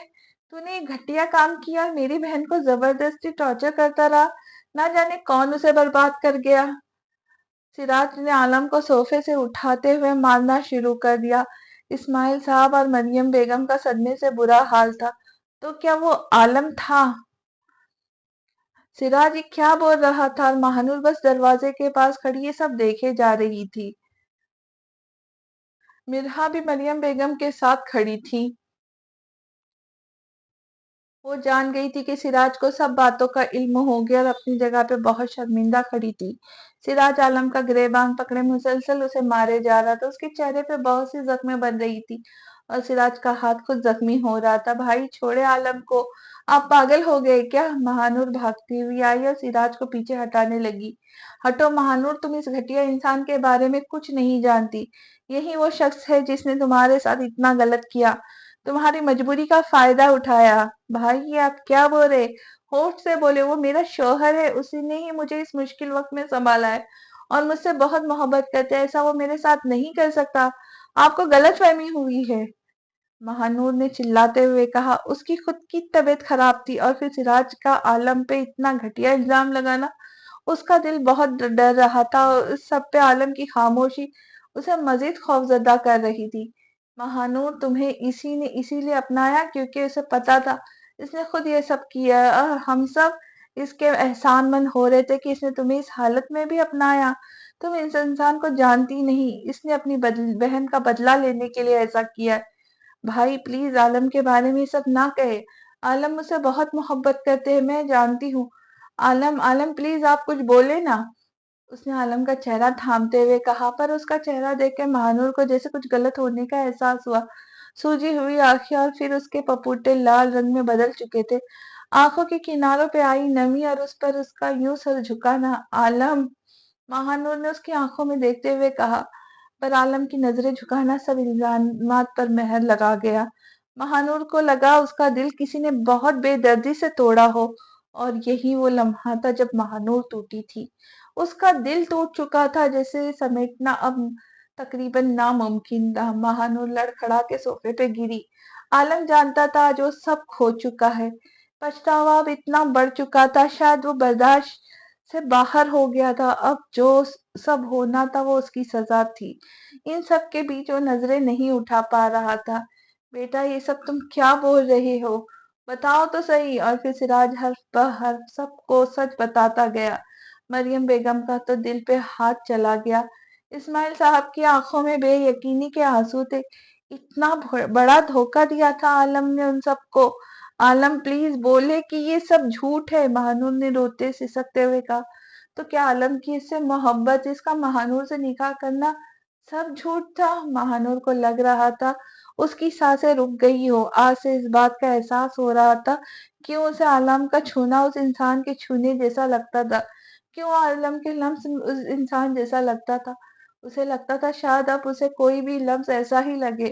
تو نے یہ گھٹیا کام کیا اور میری بہن کو زبردستی ٹارچر کرتا رہا۔ نہ جانے کون اسے برباد کر گیا۔ سراج نے عالم کو صوفے سے اٹھاتے ہوئے مارنا شروع کر دیا۔ اسماعیل صاحب اور مریم بیگم کا صدمے سے برا حال تھا۔ تو کیا وہ عالم تھا؟ سراج یہ کیا بول رہا تھا، اور مہانور بس دروازے کے پاس کھڑی یہ سب دیکھے جا رہی تھی۔ مرہا بھی مریم بیگم کے ساتھ کھڑی تھی۔ وہ جان گئی تھی کہ سراج کو سب باتوں کا علم ہو گیا، اور اپنی جگہ پہ بہت شرمندہ کھڑی تھی۔ سراج عالم کا گریبان پکڑے مسلسل اسے مارے جا رہا تھا۔ اس کے چہرے پہ بہت سی زخمیں بن رہی تھی، اور سراج کا ہاتھ خود زخمی ہو رہا تھا۔ بھائی چھوڑے عالم کو، آپ پاگل ہو گئے کیا؟ مہانور بھاگتی ہوئی آئی اور سراج کو پیچھے ہٹانے لگی۔ ہٹو مہانور، تم اس گھٹیا انسان کے بارے میں کچھ نہیں جانتی۔ یہی وہ شخص ہے جس نے تمہارے ساتھ اتنا غلط کیا، تمہاری مجبوری کا فائدہ اٹھایا۔ بھائی یہ آپ کیا بول رہے؟ ہوش سے بولے، وہ میرا شوہر ہے، اسی نے ہی مجھے اس مشکل وقت میں سنبھالا ہے اور مجھ سے بہت محبت کرتے ہیں، ایسا وہ میرے ساتھ نہیں کر سکتا۔ آپ کو غلط فہمی ہوئی ہے، مہانور نے چلاتے ہوئے کہا۔ اس کی خود کی طبیعت خراب تھی، اور پھر سراج کا عالم پہ اتنا گھٹیا الزام لگانا۔ اس کا دل بہت ڈر رہا تھا، اور اس سب پہ عالم کی خاموشی اسے مزید خوفزدہ کر رہی تھی۔ مہانور تمہیں اسی لیے اپنایا کیونکہ اسے پتا تھا اس نے خود یہ سب کیا ہے، اور ہم سب اس کے احسان مند ہو رہے تھے کہ اس نے تمہیں اس حالت میں بھی اپنایا۔ تم اس انسان کو جانتی نہیں، اس نے اپنی بہن کا بدلہ لینے کے لیے ایسا کیا ہے۔ بھائی پلیز عالم کے بارے میں یہ سب نہ کہے، عالم مجھ سے بہت محبت کرتے ہیں، میں جانتی ہوں۔ عالم پلیز آپ کچھ بولے نا، اس نے عالم کا چہرہ تھامتے ہوئے کہا۔ پر اس کا چہرہ دیکھ کے مہانور کو جیسے کچھ غلط ہونے کا احساس ہوا۔ سوجی ہوئی آنکھیں اور پھر اس کے پپوٹے لال رنگ میں بدل چکے تھے۔ آنکھوں کے کناروں پہ آئی نمی اور اس پر اس کا یوں سر جھکانا۔ عالم، مہانور نے اس کی آنکھوں میں دیکھتے ہوئے کہا۔ پر عالم کی نظریں جھکانا سب الزامات پر مہر لگا گیا۔ مہانور کو لگا اس کا دل کسی نے بہت بے دردی سے توڑا ہو، اور یہی وہ لمحہ تھا جب مہانور ٹوٹی تھی۔ اس کا دل ٹوٹ چکا تھا، جیسے سمیٹنا اب تقریباً ناممکن تھا۔ مہانور لڑکھڑا کے صوفے پہ گری۔ عالم جانتا تھا جو سب کھو چکا ہے، پچھتاوا اب اتنا بڑھ چکا تھا، شاید وہ برداشت سے باہر ہو گیا تھا۔ اب جو سب ہونا تھا وہ اس کی سزا تھی۔ ان سب کے بیچ وہ نظریں نہیں اٹھا پا رہا تھا۔ بیٹا یہ سب تم کیا بول رہے ہو؟ بتاؤ تو صحیح۔ اور پھر سراج حرف بہ حرف سب کو سچ بتاتا گیا۔ مریم بیگم کا تو دل پہ ہاتھ چلا گیا۔ اسماعیل صاحب کی آنکھوں میں بے یقینی کے آنسو تھے۔ اتنا بڑا دھوکہ دیا تھا عالم نے ان سب کو۔ عالم پلیز بولے کہ یہ سب جھوٹ ہے، مہانور نے روتے سسکتے ہوئے کہا۔ تو کیا عالم کی اس سے محبت، اس کا مہانور سے نکاح کرنا سب جھوٹ تھا؟ مہانور کو لگ رہا تھا اس کی سانسیں رک گئی ہو۔ آج سے اس بات کا احساس ہو رہا تھا کیوں اسے عالم کا چھونا اس انسان کے چھونے جیسا لگتا تھا، کیوں عالم کے لمس اس انسان جیسا لگتا تھا۔ اسے لگتا تھا شاید اب اسے کوئی بھی لفظ ایسا ہی لگے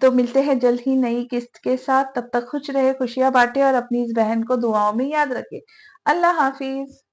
تو ملتے ہیں جلد ہی نئی قسط کے ساتھ، تب تک خوش رہے، خوشیاں بانٹے اور اپنی اس بہن کو دعاؤں میں یاد رکھے۔ اللہ حافظ۔